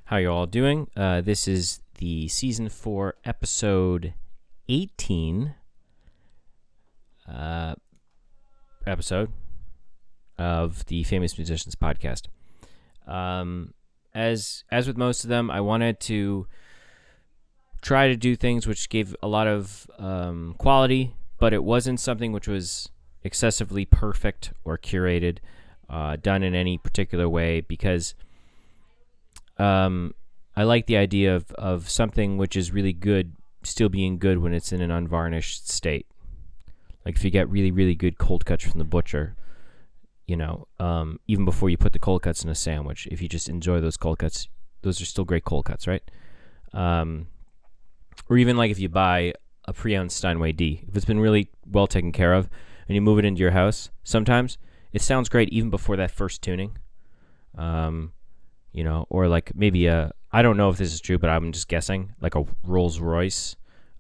How you all doing? This is the season 4, episode 18 episode of the Famous Musicians podcast. As with most of them, I wanted to try to do things which gave a lot of quality, but it wasn't something which was excessively perfect or curated, done in any particular way, because I like the idea of something which is really good still being good when it's in an unvarnished state. Like if you get really, really good cold cuts from the butcher, even before you put the cold cuts in a sandwich, if you just enjoy those cold cuts, those are still great cold cuts, right? Or even like if you buy a pre-owned Steinway D, if it's been really well taken care of and you move it into your house, sometimes it sounds great even before that first tuning. Or like maybe I don't know if this is true, but I'm just guessing, like a Rolls Royce.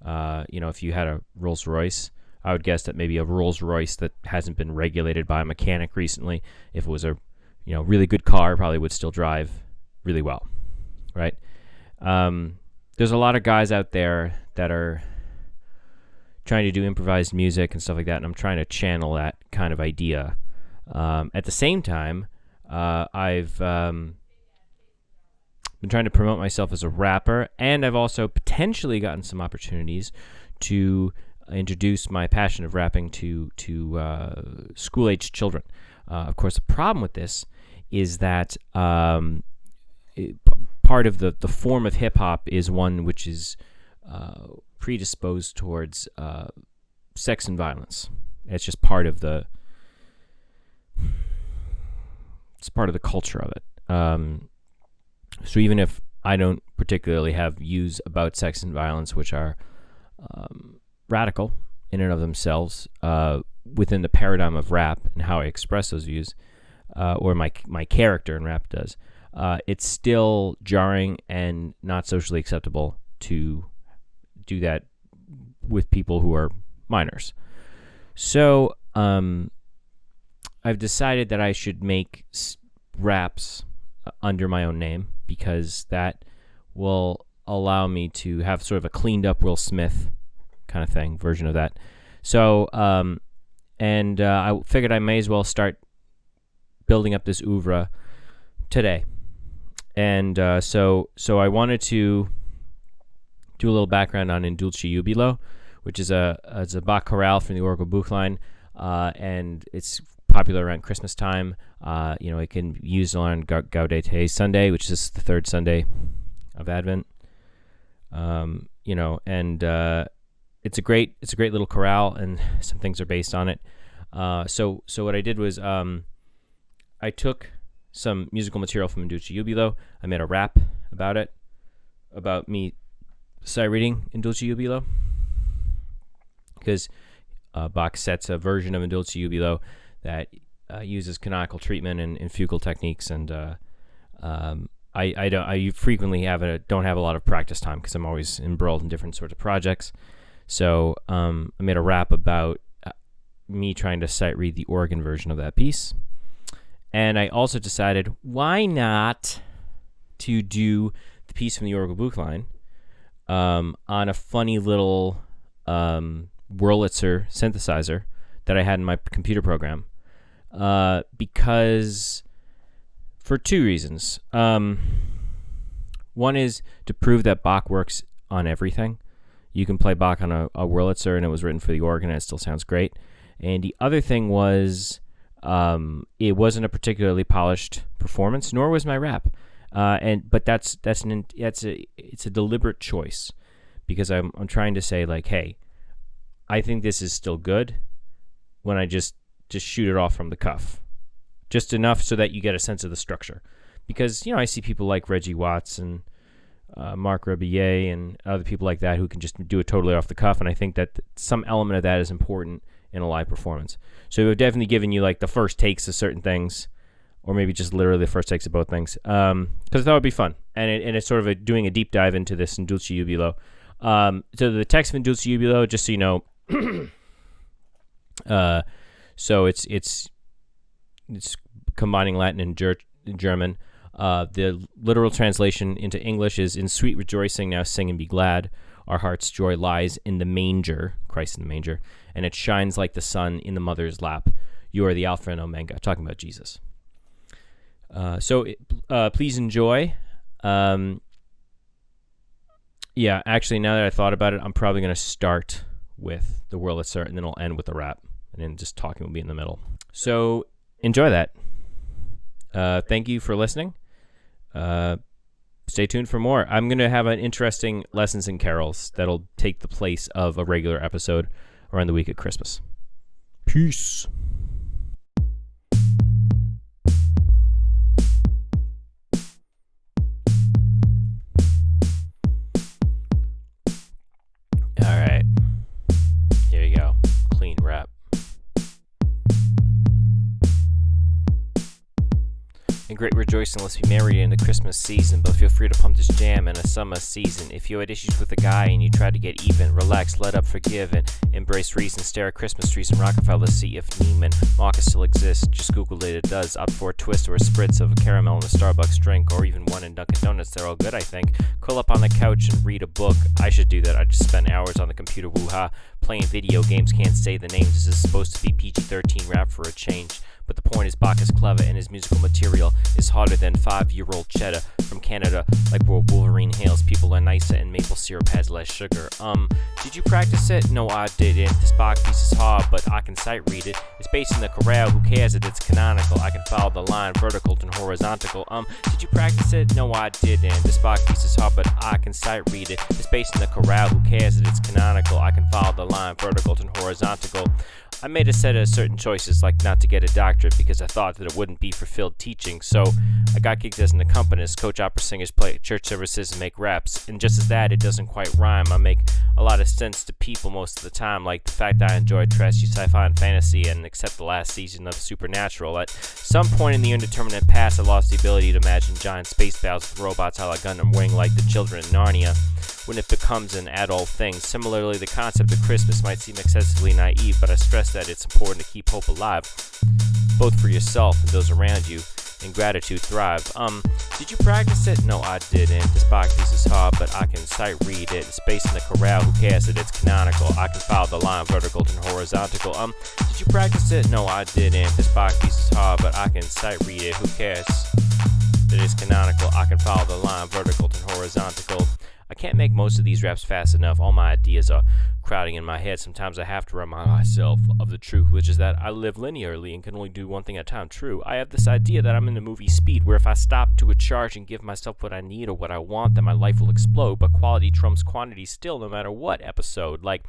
If you had a Rolls Royce, I would guess that maybe a Rolls Royce that hasn't been regulated by a mechanic recently, if it was a really good car, probably would still drive really well, right? There's a lot of guys out there that are trying to do improvised music and stuff like that, and I'm trying to channel that kind of idea. At the same time, I've been trying to promote myself as a rapper, and I've also potentially gotten some opportunities to introduce my passion of rapping to school-aged children. Of course, the problem with this is that part of the form of hip-hop is one which is predisposed towards sex and violence. It's just part of the culture of it. So even if I don't particularly have views about sex and violence which are radical in and of themselves within the paradigm of rap and how I express those views, or my character in rap does, it's still jarring and not socially acceptable to do that with people who are minors. So I've decided that I should make raps under my own name, because that will allow me to have sort of a cleaned up Will Smith kind of thing, version of that. So, I figured I may as well start building up this oeuvre today. And so I wanted to do a little background on Dulci Jubilo, which is a Bach Chorale from the Orgelbuchlein, and it's popular around Christmas time. It can be used on Gaudete Sunday, which is the third Sunday of Advent. It's a great little chorale, and some things are based on it. So what I did was I took some musical material from Dulci Jubilo. I made a rap about it, about me sight reading in Dulci Jubilo, because Bach sets a version of Dulci Jubilo that uses canonical treatment and fugal techniques, and I frequently don't have a lot of practice time because I'm always embroiled in different sorts of projects. So I made a rap about me trying to sight read the organ version of that piece, and I also decided why not to do the piece from the Orgelbuchlein on a funny little Wurlitzer synthesizer that I had in my computer program, because for two reasons. One is to prove that Bach works on everything. You can play Bach on a Wurlitzer, and it was written for the organ, and it still sounds great. And the other thing was, it wasn't a particularly polished performance, nor was my rap. But it's a deliberate choice, because I'm trying to say, like, hey, I think this is still good when I just shoot it off from the cuff, just enough so that you get a sense of the structure. Because I see people like Reggie Watts and Marc Rebillet and other people like that who can just do it totally off the cuff, and I think that some element of that is important in a live performance. So we've definitely given you like the first takes of certain things, or maybe just literally the first takes of both things, because that would be fun, and it's sort of doing a deep dive into this in Dulci Jubilo. So the text of Dulci Jubilo, just so you know, so it's combining Latin and German. The literal translation into English is, "In sweet rejoicing now sing and be glad. Our heart's joy lies in the manger," Christ in the manger, "and it shines like the sun in the mother's lap. You are the Alpha and Omega," talking about Jesus. Please enjoy. Yeah, actually, now that I thought about it, I'm probably going to start with the Wurlitzer, and then I'll end with the rap, and then just talking will be in the middle. So enjoy that. Thank you for listening. Stay tuned for more. I'm going to have an interesting Lessons and Carols that'll take the place of a regular episode around the week of Christmas. Peace. All right. Here you go. Clean rap. And great rejoicing, let's be merry in the Christmas season, but feel free to pump this jam in a summer season. If you had issues with a guy and you tried to get even, relax, let up, forgive, and embrace reason. Stare at Christmas trees in Rockefeller, see if Neiman Marcus still exists. Just Google it, it does. Opt for a twist or a spritz of a caramel in a Starbucks drink, or even one in Dunkin' Donuts. They're all good, I think. Curl up on the couch and read a book. I should do that. I just spend hours on the computer, woo-ha. Playing video games, can't say the names. This is supposed to be PG-13 rap for a change. But the point is, Bach is clever and his musical material is harder than 5-year-old cheddar from Canada. Like where Wolverine hails, people are nicer and maple syrup has less sugar. Did you practice it? No, I didn't. This Bach piece is hard, but I can sight read it. It's based in the chorale, who cares that it's canonical? I can follow the line, vertical and horizontal. Did you practice it? No, I didn't. This Bach piece is hard, but I can sight read it. It's based in the chorale, who cares that it's canonical? I can follow the line, vertical and horizontal. I made a set of certain choices, like not to get a doctorate because I thought that it wouldn't be fulfilled teaching. So I got gigged as an accompanist, coach opera singers, play at church services, and make raps. And just as that, it doesn't quite rhyme. I make a lot of sense to people most of the time, like the fact I enjoy trashy sci-fi and fantasy and accept the last season of Supernatural. At some point in the indeterminate past, I lost the ability to imagine giant space battles with robots a la Gundam Wing like the children in Narnia when it becomes an adult thing. Similarly, the concept of Christmas might seem excessively naive, but I stress that it's important to keep hope alive, both for yourself and those around you, and gratitude thrive. Did you practice it? No, I didn't. This Bach piece is hard, but I can sight read it. It's based in the chorale, who cares that it's canonical? I can follow the line, vertical and horizontal. Did you practice it? No, I didn't. This Bach piece is hard, but I can sight read it. Who cares that it's canonical? I can follow the line, vertical and horizontal. I can't make most of these raps fast enough. All my ideas are crowding in my head. Sometimes I have to remind myself of the truth, which is that I live linearly and can only do one thing at a time. True, I have this idea that I'm in the movie Speed, where if I stop to a charge and give myself what I need or what I want, then my life will explode. But quality trumps quantity still, no matter what episode. Like,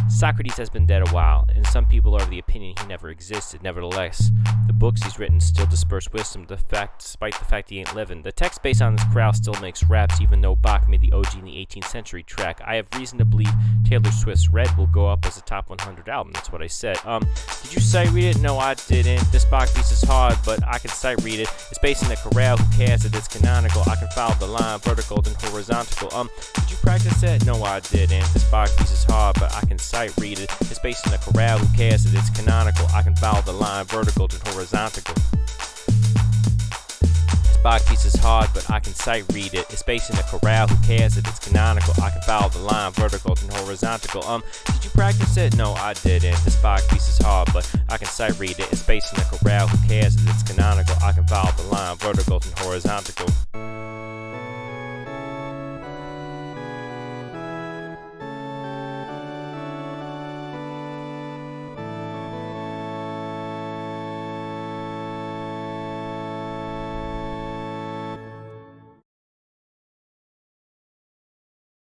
Socrates has been dead a while, and some people are of the opinion he never existed. Nevertheless, the books he's written still disperse wisdom, despite the fact he ain't living. The text based on this chorale still makes raps, even though Bach made the OG in the 18th century track. I have reason to believe Taylor Swift's Red will go up as a top 100 album. That's what I said. Did you sight read it? No, I didn't. This Bach piece is hard, but I can sight read it. It's based in the chorale, who cares that it's canonical? I can follow the line, vertical and horizontal. Did you practice it? No, I didn't. This Bach piece is hard, but I can sight read it. It's based in the chorale, who cares that it's canonical? I can follow the line, vertical and horizontal. Bach piece is hard, but I can sight read it. It's based in the chorale, who cares that it's canonical? I can follow the line, vertical and horizontal. Did you practice it? No, I didn't. This Bach piece is hard, but I can sight read it. It's based in the chorale, who cares that it's canonical? I can follow the line, vertical and horizontal.